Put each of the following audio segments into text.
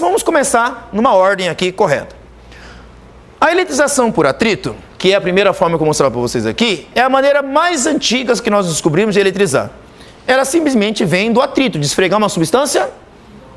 vamos começar numa ordem aqui correta. A eletrização por atrito, que é a primeira forma que eu vou mostrar para vocês aqui, é a maneira mais antiga que nós descobrimos de eletrizar. Ela simplesmente vem do atrito, de esfregar uma substância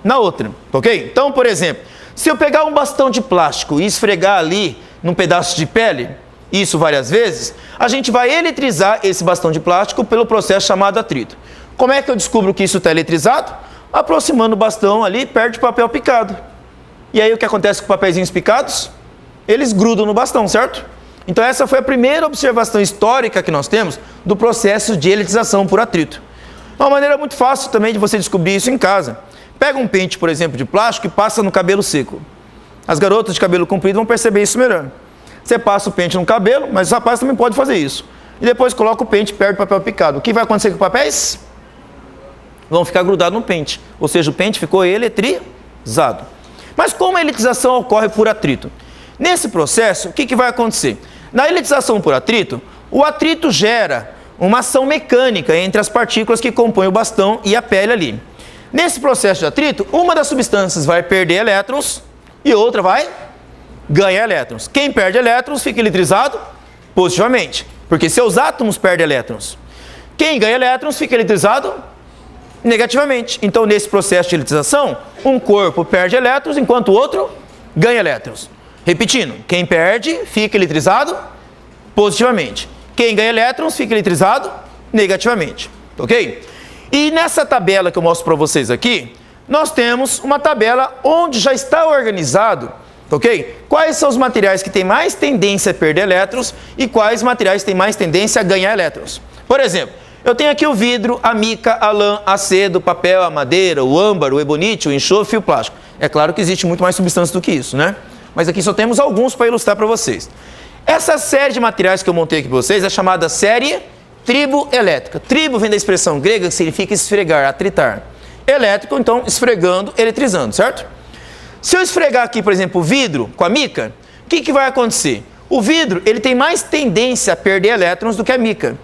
na outra, ok? Então, por exemplo, se eu pegar um bastão de plástico e esfregar ali num pedaço de pele, isso várias vezes, a gente vai eletrizar esse bastão de plástico pelo processo chamado atrito. Como é que eu descubro que isso está eletrizado? Aproximando o bastão ali perto de papel picado. E aí o que acontece com papeizinhos picados? Eles grudam no bastão, certo? Então essa foi a primeira observação histórica que nós temos do processo de eletrização por atrito. Uma maneira muito fácil também de você descobrir isso em casa. Pega um pente, por exemplo, de plástico e passa no cabelo seco. As garotas de cabelo comprido vão perceber isso melhor. Você passa o pente no cabelo, mas os rapazes também podem fazer isso. E depois coloca o pente perto do papel picado. O que vai acontecer com os papéis? Vão ficar grudados no pente. Ou seja, o pente ficou eletrizado. Mas como a eletrização ocorre por atrito? Nesse processo, o que vai acontecer? Na eletrização por atrito, o atrito gera uma ação mecânica entre as partículas que compõem o bastão e a pele ali. Nesse processo de atrito, uma das substâncias vai perder elétrons e outra vai ganhar elétrons. Quem perde elétrons fica eletrizado positivamente, porque seus átomos perdem elétrons. Quem ganha elétrons fica eletrizado negativamente. Então, nesse processo de eletrização, um corpo perde elétrons enquanto o outro ganha elétrons. Repetindo, quem perde fica eletrizado positivamente. Quem ganha elétrons fica eletrizado negativamente. Ok? E nessa tabela que eu mostro para vocês aqui, nós temos uma tabela onde já está organizado, ok? Quais são os materiais que têm mais tendência a perder elétrons e quais materiais têm mais tendência a ganhar elétrons. Por exemplo, eu tenho aqui o vidro, a mica, a lã, a seda, o papel, a madeira, o âmbar, o ebonite, o enxofre e o plástico. É claro que existe muito mais substância do que isso, né? Mas aqui só temos alguns para ilustrar para vocês. Essa série de materiais que eu montei aqui para vocês é chamada série triboelétrica. Tribo vem da expressão grega que significa esfregar, atritar. Elétrico, então, esfregando, eletrizando, certo? Se eu esfregar aqui, por exemplo, o vidro com a mica, o que vai acontecer? O vidro, ele tem mais tendência a perder elétrons do que a mica.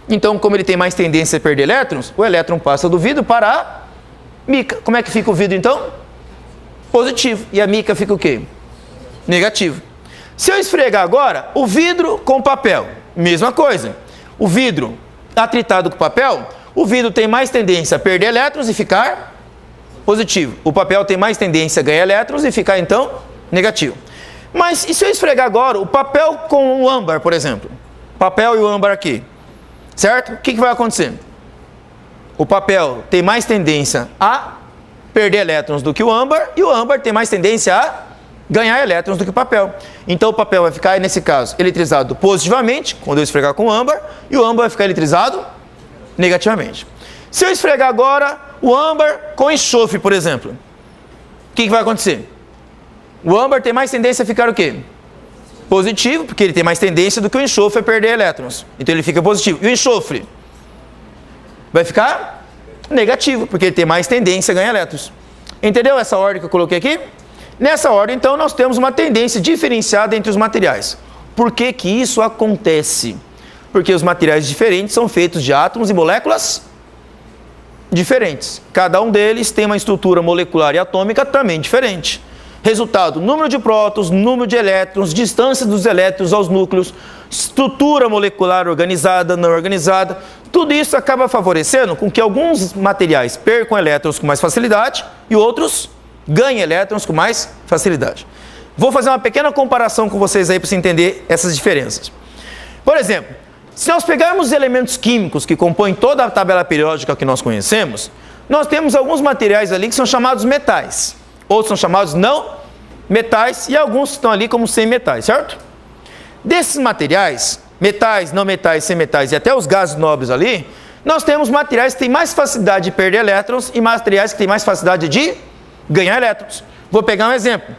Então, como ele tem mais tendência a perder elétrons, o elétron passa do vidro para a mica. Como é que fica o vidro, então? Positivo. E a mica fica o quê? Negativo. Se eu esfregar agora o vidro com papel, mesma coisa. O vidro atritado com papel, o vidro tem mais tendência a perder elétrons e ficar positivo. O papel tem mais tendência a ganhar elétrons e ficar, então, negativo. Mas e se eu esfregar agora o papel com o âmbar, por exemplo? Papel e o âmbar aqui. Certo? O que vai acontecer? O papel tem mais tendência a perder elétrons do que o âmbar e o âmbar tem mais tendência a ganhar elétrons do que o papel. Então o papel vai ficar, nesse caso, eletrizado positivamente, quando eu esfregar com o âmbar, e o âmbar vai ficar eletrizado negativamente. Se eu esfregar agora o âmbar com enxofre, por exemplo, o que vai acontecer? O âmbar tem mais tendência a ficar o quê? Positivo, porque ele tem mais tendência do que o enxofre a perder elétrons. Então ele fica positivo. E o enxofre vai ficar negativo, porque ele tem mais tendência a ganhar elétrons. Entendeu essa ordem que eu coloquei aqui? Nessa ordem, então, nós temos uma tendência diferenciada entre os materiais. Por que que isso acontece? Porque os materiais diferentes são feitos de átomos e moléculas diferentes. Cada um deles tem uma estrutura molecular e atômica também diferente. Resultado, número de prótons, número de elétrons, distância dos elétrons aos núcleos, estrutura molecular organizada, não organizada. Tudo isso acaba favorecendo com que alguns materiais percam elétrons com mais facilidade e outros ganhem elétrons com mais facilidade. Vou fazer uma pequena comparação com vocês aí para você entender essas diferenças. Por exemplo, se nós pegarmos os elementos químicos que compõem toda a tabela periódica que nós conhecemos, nós temos alguns materiais ali que são chamados metais. Outros são chamados não metais e alguns estão ali como semimetais, certo? Desses materiais, metais, não metais, semimetais e até os gases nobres ali, nós temos materiais que têm mais facilidade de perder elétrons e materiais que têm mais facilidade de ganhar elétrons. Vou pegar um exemplo.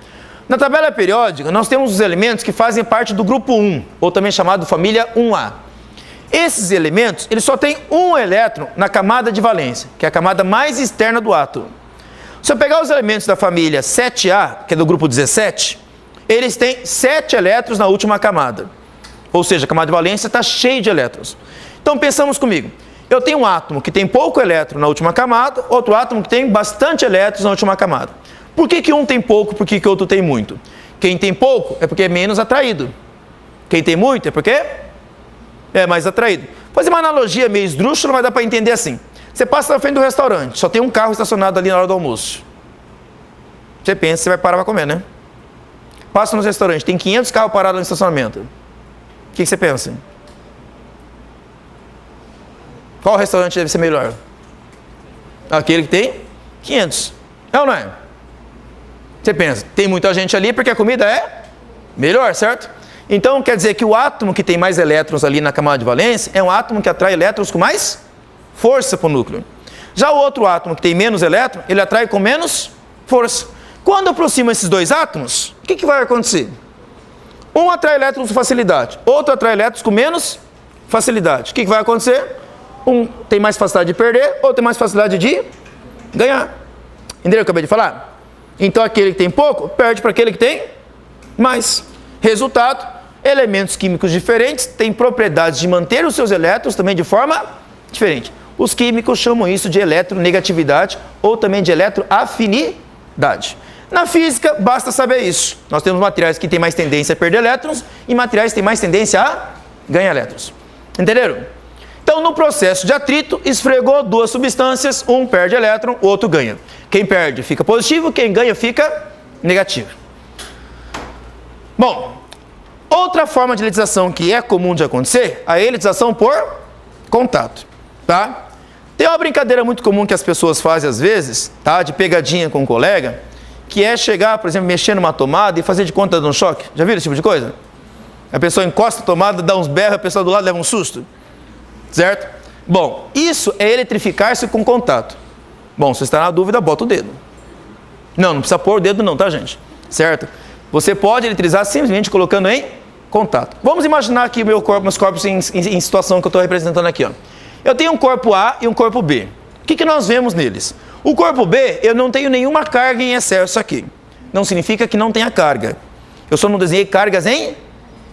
Na tabela periódica, nós temos os elementos que fazem parte do grupo 1, ou também chamado família 1A. Esses elementos, eles só têm um elétron na camada de valência, que é a camada mais externa do átomo. Se eu pegar os elementos da família 7A, que é do grupo 17, eles têm 7 elétrons na última camada. Ou seja, a camada de valência está cheia de elétrons. Então pensamos comigo. Eu tenho um átomo que tem pouco elétron na última camada, outro átomo que tem bastante elétrons na última camada. Por que um tem pouco, por que outro tem muito? Quem tem pouco é porque é menos atraído. Quem tem muito é porque é mais atraído. Vou fazer uma analogia meio esdrúxula, mas dá para entender assim. Você passa na frente do restaurante, só tem um carro estacionado ali na hora do almoço. Você pensa que você vai parar para comer, né? Passa no restaurante, tem 500 carros parados no estacionamento. O que você pensa? Qual restaurante deve ser melhor? Aquele que tem 500. É ou não é? Você pensa, tem muita gente ali porque a comida é melhor, certo? Então quer dizer que o átomo que tem mais elétrons ali na camada de valência é um átomo que atrai elétrons com mais força para o núcleo. Já o outro átomo que tem menos elétrons, ele atrai com menos força. Quando aproxima esses dois átomos, o que vai acontecer? Um atrai elétrons com facilidade, outro atrai elétrons com menos facilidade. O que vai acontecer? Um tem mais facilidade de perder, outro tem mais facilidade de ganhar. Entendeu o que eu acabei de falar? Então aquele que tem pouco, perde para aquele que tem mais. Resultado, elementos químicos diferentes têm propriedades de manter os seus elétrons também de forma diferente. Os químicos chamam isso de eletronegatividade ou também de eletroafinidade. Na física, basta saber isso. Nós temos materiais que têm mais tendência a perder elétrons e materiais que têm mais tendência a ganhar elétrons. Entenderam? Então, no processo de atrito, esfregou duas substâncias, um perde elétron, o outro ganha. Quem perde fica positivo, quem ganha fica negativo. Bom, outra forma de eletização que é comum de acontecer, a eletização por contato, tá? Tem uma brincadeira muito comum que as pessoas fazem às vezes, tá? De pegadinha com um colega, que é chegar, por exemplo, mexer numa tomada e fazer de conta de um choque. Já viram esse tipo de coisa? A pessoa encosta a tomada, dá uns berros, a pessoa do lado leva um susto. Certo? Bom, isso é eletrificar-se com contato. Bom, se você está na dúvida, bota o dedo. Não precisa pôr o dedo não, tá, gente? Certo? Você pode eletrizar simplesmente colocando em contato. Vamos imaginar aqui meus corpos em situação que eu estou representando aqui. Ó. Eu tenho um corpo A e um corpo B. O que nós vemos neles? O corpo B, eu não tenho nenhuma carga em excesso aqui. Não significa que não tenha carga. Eu só não desenhei cargas em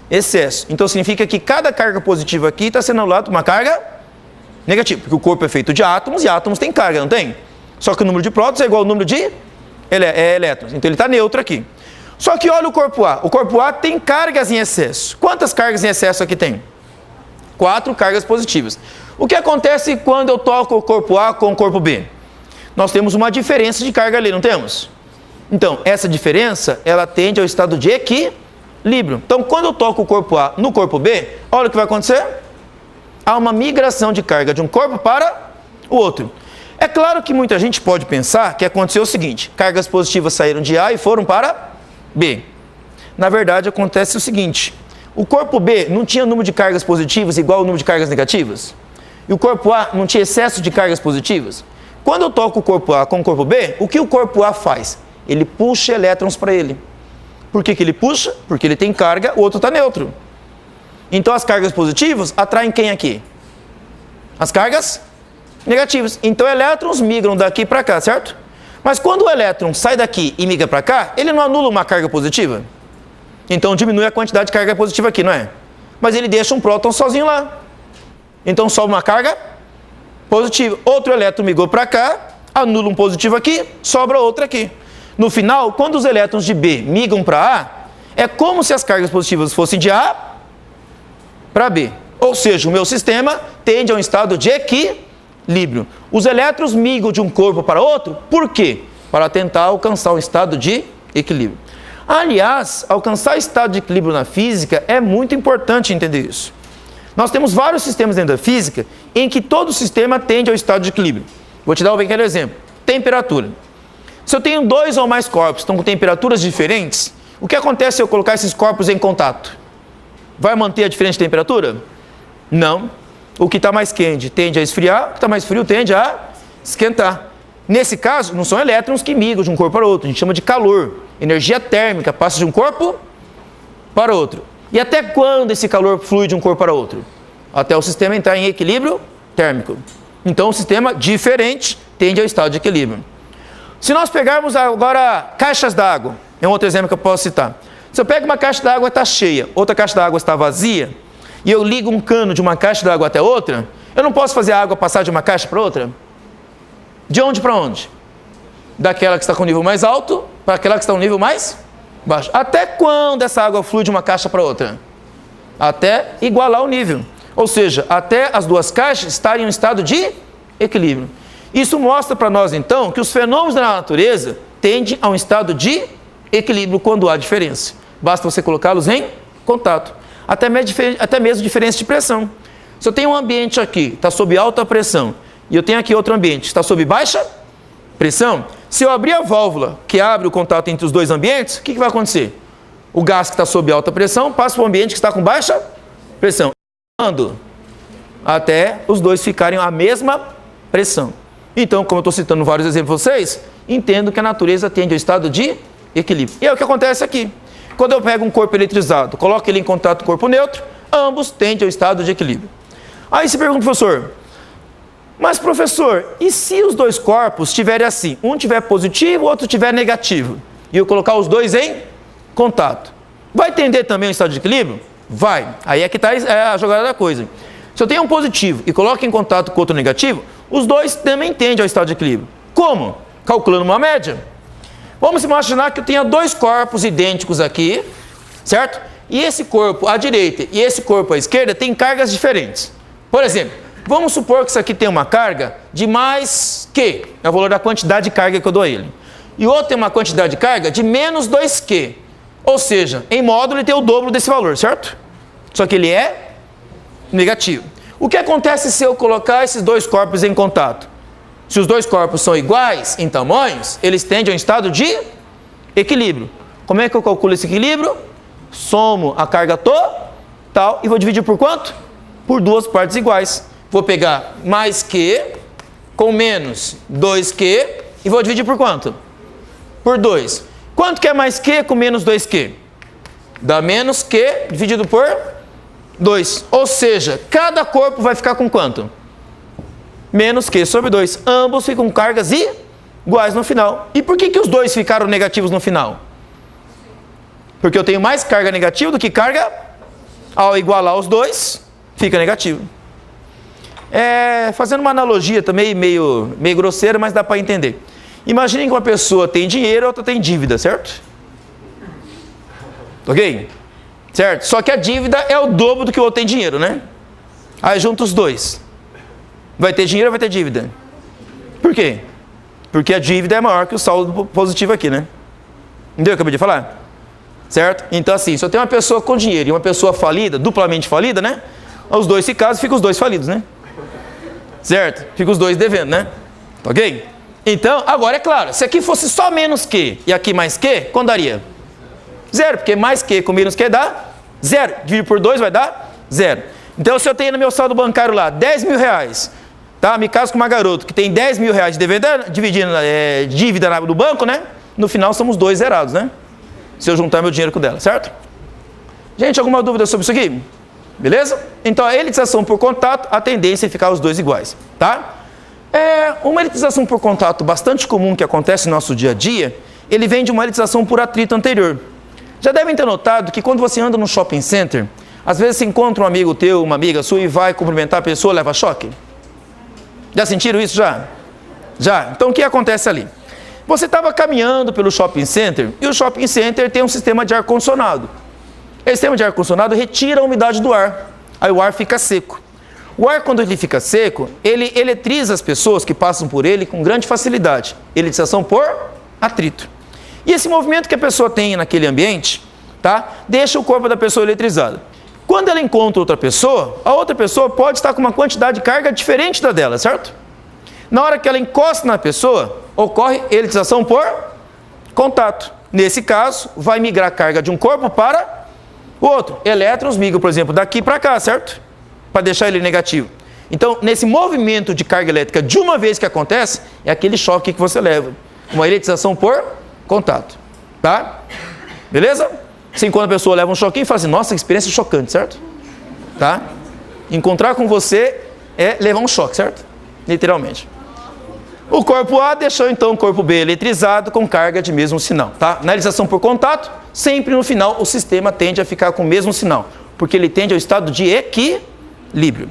excesso. Então significa que cada carga positiva aqui está sendo anulada por uma carga negativa. Porque o corpo é feito de átomos e átomos têm carga, não tem? Só que o número de prótons é igual ao número de elétrons. Então ele está neutro aqui. Só que olha o corpo A. O corpo A tem cargas em excesso. Quantas cargas em excesso aqui tem? 4 cargas positivas. O que acontece quando eu toco o corpo A com o corpo B? Nós temos uma diferença de carga ali, não temos? Então, essa diferença, ela tende ao estado de equilíbrio. Então, quando eu toco o corpo A no corpo B, olha o que vai acontecer. Há uma migração de carga de um corpo para o outro. É claro que muita gente pode pensar que aconteceu o seguinte, cargas positivas saíram de A e foram para B. Na verdade, acontece o seguinte, o corpo B não tinha número de cargas positivas igual ao número de cargas negativas? E o corpo A não tinha excesso de cargas positivas? Quando eu toco o corpo A com o corpo B, o que o corpo A faz? Ele puxa elétrons para ele. Por que ele puxa? Porque ele tem carga, o outro está neutro. Então as cargas positivas atraem quem aqui? As cargas negativas. Então elétrons migram daqui para cá, certo? Mas quando o elétron sai daqui e migra para cá, ele não anula uma carga positiva? Então diminui a quantidade de carga positiva aqui, não é? Mas ele deixa um próton sozinho lá. Então sobe uma carga positiva. Outro elétron migrou para cá, anula um positivo aqui, sobra outro aqui. No final, quando os elétrons de B migram para A, é como se as cargas positivas fossem de A para B. Ou seja, o meu sistema tende a um estado de equilíbrio. Os elétrons migram de um corpo para outro, por quê? Para tentar alcançar um estado de equilíbrio. Aliás, alcançar estado de equilíbrio na física é muito importante entender isso. Nós temos vários sistemas dentro da física em que todo sistema tende ao estado de equilíbrio. Vou te dar um pequeno exemplo. Temperatura. Se eu tenho 2 ou mais corpos que estão com temperaturas diferentes, o que acontece se eu colocar esses corpos em contato? Vai manter a diferença de temperatura? Não. O que está mais quente tende a esfriar, o que está mais frio tende a esquentar. Nesse caso, não são elétrons que migram de um corpo para outro, a gente chama de calor. Energia térmica passa de um corpo para outro. E até quando esse calor flui de um corpo para outro? Até o sistema entrar em equilíbrio térmico. Então, o sistema diferente tende ao estado de equilíbrio. Se nós pegarmos agora caixas d'água, é um outro exemplo que eu posso citar. Se eu pego uma caixa d'água está cheia, outra caixa d'água está vazia, e eu ligo um cano de uma caixa d'água até outra, eu não posso fazer a água passar de uma caixa para outra? De onde para onde? Daquela que está com nível mais alto para aquela que está no nível mais baixo. Até quando essa água flui de uma caixa para outra? Até igualar o nível. Ou seja, até as duas caixas estarem em um estado de equilíbrio. Isso mostra para nós, então, que os fenômenos da natureza tendem a um estado de equilíbrio quando há diferença. Basta você colocá-los em contato. Até mesmo diferença de pressão. Se eu tenho um ambiente aqui, está sob alta pressão, e eu tenho aqui outro ambiente, está sob baixa pressão, se eu abrir a válvula que abre o contato entre os dois ambientes, o que vai acontecer? O gás que está sob alta pressão passa para o ambiente que está com baixa pressão. Até os dois ficarem à mesma pressão. Então, como eu estou citando vários exemplos para vocês, entendo que a natureza tende ao estado de equilíbrio. E é o que acontece aqui. Quando eu pego um corpo eletrizado, coloco ele em contato com o corpo neutro, ambos tendem ao estado de equilíbrio. Aí se pergunta, professor, mas professor, e se os dois corpos estiverem assim? Um tiver positivo, o outro tiver negativo, e eu colocar os dois em contato, vai tender também ao estado de equilíbrio? Vai. Aí é que está a jogada da coisa. Se eu tenho um positivo e coloco em contato com outro negativo, os dois também tendem ao estado de equilíbrio. Como? Calculando uma média. Vamos imaginar que eu tenha dois corpos idênticos aqui, certo? E esse corpo à direita e esse corpo à esquerda têm cargas diferentes. Por exemplo, vamos supor que isso aqui tem uma carga de mais Q, é o valor da quantidade de carga que eu dou a ele. E o outro tem uma quantidade de carga de menos 2Q. Ou seja, em módulo ele tem o dobro desse valor, certo? Só que ele é negativo. O que acontece se eu colocar esses dois corpos em contato? Se os dois corpos são iguais em tamanhos, eles tendem a um estado de equilíbrio. Como é que eu calculo esse equilíbrio? Somo a carga total e vou dividir por quanto? Por duas partes iguais. Vou pegar mais Q com menos 2Q e vou dividir por quanto? Por 2. Quanto que é mais Q com menos 2Q? Dá menos Q dividido por 2. Ou seja, cada corpo vai ficar com quanto? Menos Q sobre 2. Ambos ficam com cargas iguais no final. E por que os dois ficaram negativos no final? Porque eu tenho mais carga negativa do que carga. Ao igualar os dois, fica negativo. Fazendo uma analogia também meio grosseira, mas dá para entender. Imaginem que uma pessoa tem dinheiro e outra tem dívida, certo? Ok? Certo? Só que a dívida é o dobro do que o outro tem dinheiro, né? Aí junta os dois. Vai ter dinheiro ou vai ter dívida? Por quê? Porque a dívida é maior que o saldo positivo aqui, né? Entendeu o que eu acabei de falar? Certo? Então assim, se eu tenho uma pessoa com dinheiro e uma pessoa falida, duplamente falida, né? Os dois se casam, ficam os dois falidos, né? Certo? Ficam os dois devendo, né? Ok? Então, agora é claro, se aqui fosse só menos Q e aqui mais Q, quanto daria? Zero, porque mais Q com menos Q dá zero. Dividir por 2 vai dar zero. Então, se eu tenho no meu saldo bancário lá 10 mil reais, tá? Me caso com uma garota que tem 10 mil reais de dívida no banco, né? No final, somos dois zerados, né? Se eu juntar meu dinheiro com o dela, certo? Gente, alguma dúvida sobre isso aqui? Beleza? Então, a elitização por contato, a tendência é ficar os dois iguais, tá? Uma elitização por contato bastante comum que acontece no nosso dia a dia, ele vem de uma elitização por atrito anterior. Já devem ter notado que quando você anda no shopping center, às vezes você encontra um amigo teu, uma amiga sua e vai cumprimentar a pessoa, leva choque? Já sentiram isso já? Já? Então o que acontece ali? Você estava caminhando pelo shopping center e o shopping center tem um sistema de ar-condicionado. Esse sistema de ar-condicionado retira a umidade do ar, aí o ar fica seco. O ar, quando ele fica seco, ele eletriza as pessoas que passam por ele com grande facilidade. Elitização por atrito. E esse movimento que a pessoa tem naquele ambiente, tá, deixa o corpo da pessoa eletrizado. Quando ela encontra outra pessoa, a outra pessoa pode estar com uma quantidade de carga diferente da dela, certo? Na hora que ela encosta na pessoa, ocorre elitização por contato. Nesse caso, vai migrar carga de um corpo para o outro. Elétrons migram, por exemplo, daqui para cá, certo? Para deixar ele negativo. Então, nesse movimento de carga elétrica, de uma vez que acontece, é aquele choque que você leva. Uma elitização por contato. Tá? Beleza? Assim, quando a pessoa leva um choquinho, fala assim, nossa, que experiência chocante, certo? Tá? Encontrar com você é levar um choque, certo? Literalmente. O corpo A deixou, então, o corpo B eletrizado com carga de mesmo sinal. Tá? Na elitização por contato, sempre no final, o sistema tende a ficar com o mesmo sinal. Porque ele tende ao estado de equilíbrio.